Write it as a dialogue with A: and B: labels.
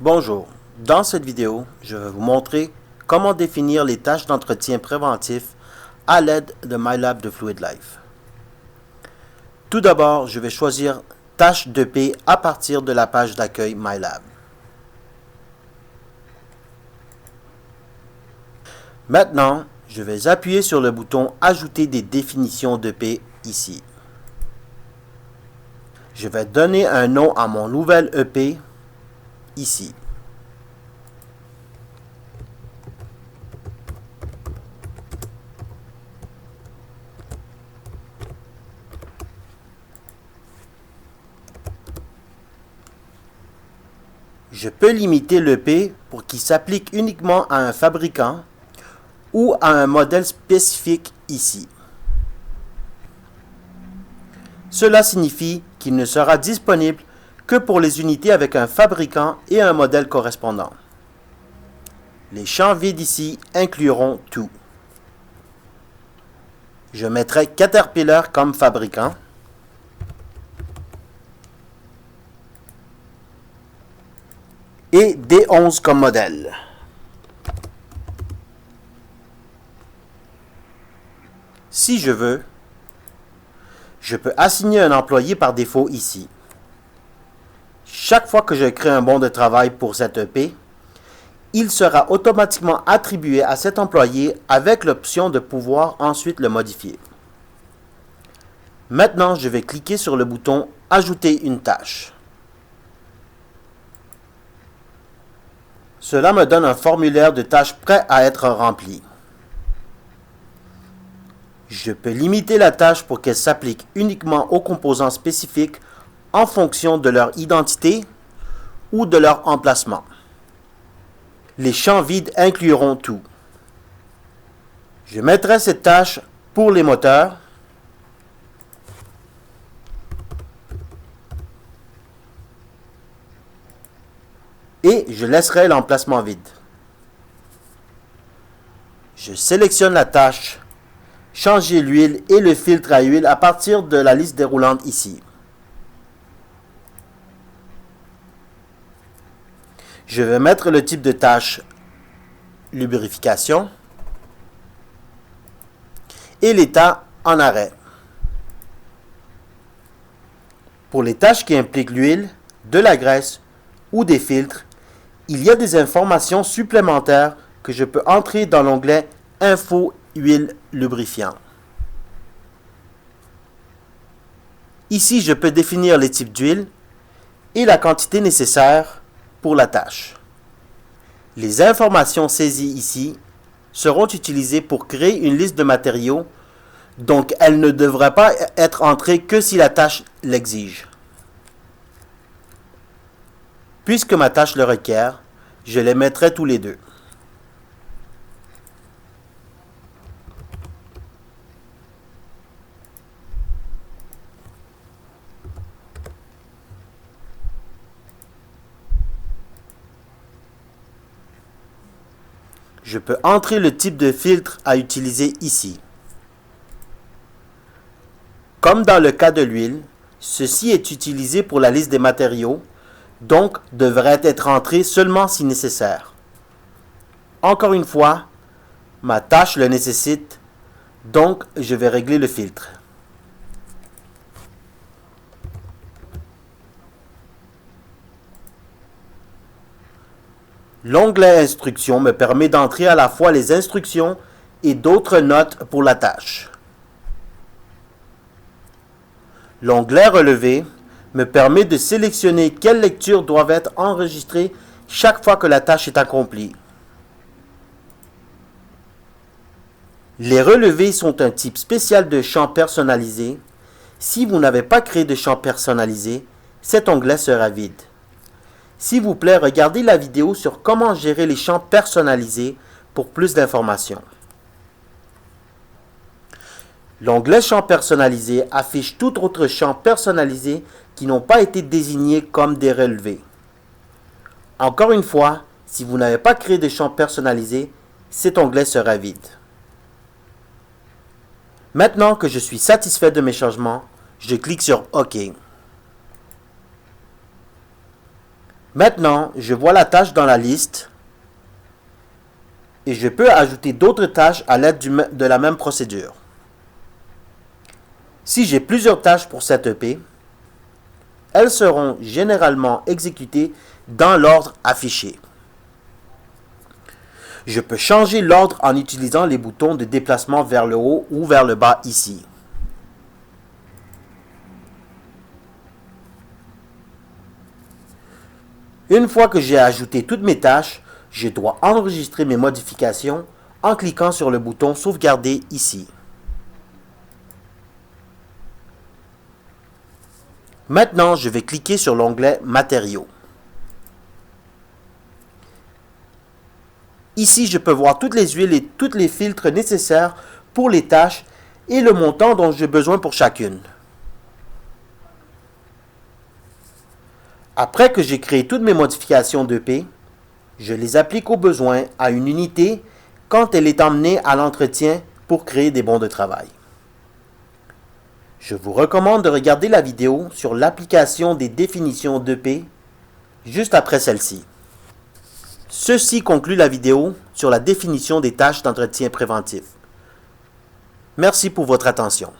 A: Bonjour, dans cette vidéo, je vais vous montrer comment définir les tâches d'entretien préventif à l'aide de MyLab de FluidLife. Tout d'abord, je vais choisir Tâche 2P à partir de la page d'accueil MyLab. Maintenant, je vais appuyer sur le bouton Ajouter des définitions 2P ici. Je vais donner un nom à mon nouvel EP ici. Je peux limiter l'EP pour qu'il s'applique uniquement à un fabricant ou à un modèle spécifique ici. Cela signifie qu'il ne sera disponible que pour les unités avec un fabricant et un modèle correspondant. Les champs vides ici incluront tout. Je mettrai Caterpillar comme fabricant. Et D11 comme modèle. Si je veux, je peux assigner un employé par défaut ici. Chaque fois que je crée un bon de travail pour cet EP, il sera automatiquement attribué à cet employé avec l'option de pouvoir ensuite le modifier. Maintenant, je vais cliquer sur le bouton « Ajouter une tâche ». Cela me donne un formulaire de tâches prêt à être rempli. Je peux limiter la tâche pour qu'elle s'applique uniquement aux composants spécifiques en fonction de leur identité ou de leur emplacement. Les champs vides incluront tout. Je mettrai cette tâche pour les moteurs et je laisserai l'emplacement vide. Je sélectionne la tâche, changer l'huile et le filtre à huile à partir de la liste déroulante ici. Je vais mettre le type de tâche lubrification et l'état en arrêt. Pour les tâches qui impliquent l'huile, de la graisse ou des filtres, il y a des informations supplémentaires que je peux entrer dans l'onglet Info huile lubrifiant. Ici, je peux définir les types d'huile et la quantité nécessaire pour la tâche. Les informations saisies ici seront utilisées pour créer une liste de matériaux, donc elles ne devraient pas être entrées que si la tâche l'exige. Puisque ma tâche le requiert, je les mettrai tous les deux. Je peux entrer le type de filtre à utiliser ici. Comme dans le cas de l'huile, ceci est utilisé pour la liste des matériaux, donc devrait être entré seulement si nécessaire. Encore une fois, ma tâche le nécessite, donc je vais régler le filtre. L'onglet Instructions me permet d'entrer à la fois les instructions et d'autres notes pour la tâche. L'onglet Relevé me permet de sélectionner quelles lectures doivent être enregistrées chaque fois que la tâche est accomplie. Les relevés sont un type spécial de champ personnalisé. Si vous n'avez pas créé de champ personnalisé, cet onglet sera vide. S'il vous plaît, regardez la vidéo sur comment gérer les champs personnalisés pour plus d'informations. L'onglet Champs personnalisés affiche tout autre champ personnalisé qui n'ont pas été désignés comme des relevés. Encore une fois, si vous n'avez pas créé de champ personnalisé, cet onglet sera vide. Maintenant que je suis satisfait de mes changements, je clique sur OK. Maintenant, je vois la tâche dans la liste et je peux ajouter d'autres tâches à l'aide de la même procédure. Si j'ai plusieurs tâches pour cette EP, elles seront généralement exécutées dans l'ordre affiché. Je peux changer l'ordre en utilisant les boutons de déplacement vers le haut ou vers le bas ici. Une fois que j'ai ajouté toutes mes tâches, je dois enregistrer mes modifications en cliquant sur le bouton Sauvegarder ici. Maintenant, je vais cliquer sur l'onglet Matériaux. Ici, je peux voir toutes les huiles et tous les filtres nécessaires pour les tâches et le montant dont j'ai besoin pour chacune. Après que j'ai créé toutes mes modifications d'EP, je les applique au besoin à une unité quand elle est emmenée à l'entretien pour créer des bons de travail. Je vous recommande de regarder la vidéo sur l'application des définitions d'EP juste après celle-ci. Ceci conclut la vidéo sur la définition des tâches d'entretien préventif. Merci pour votre attention.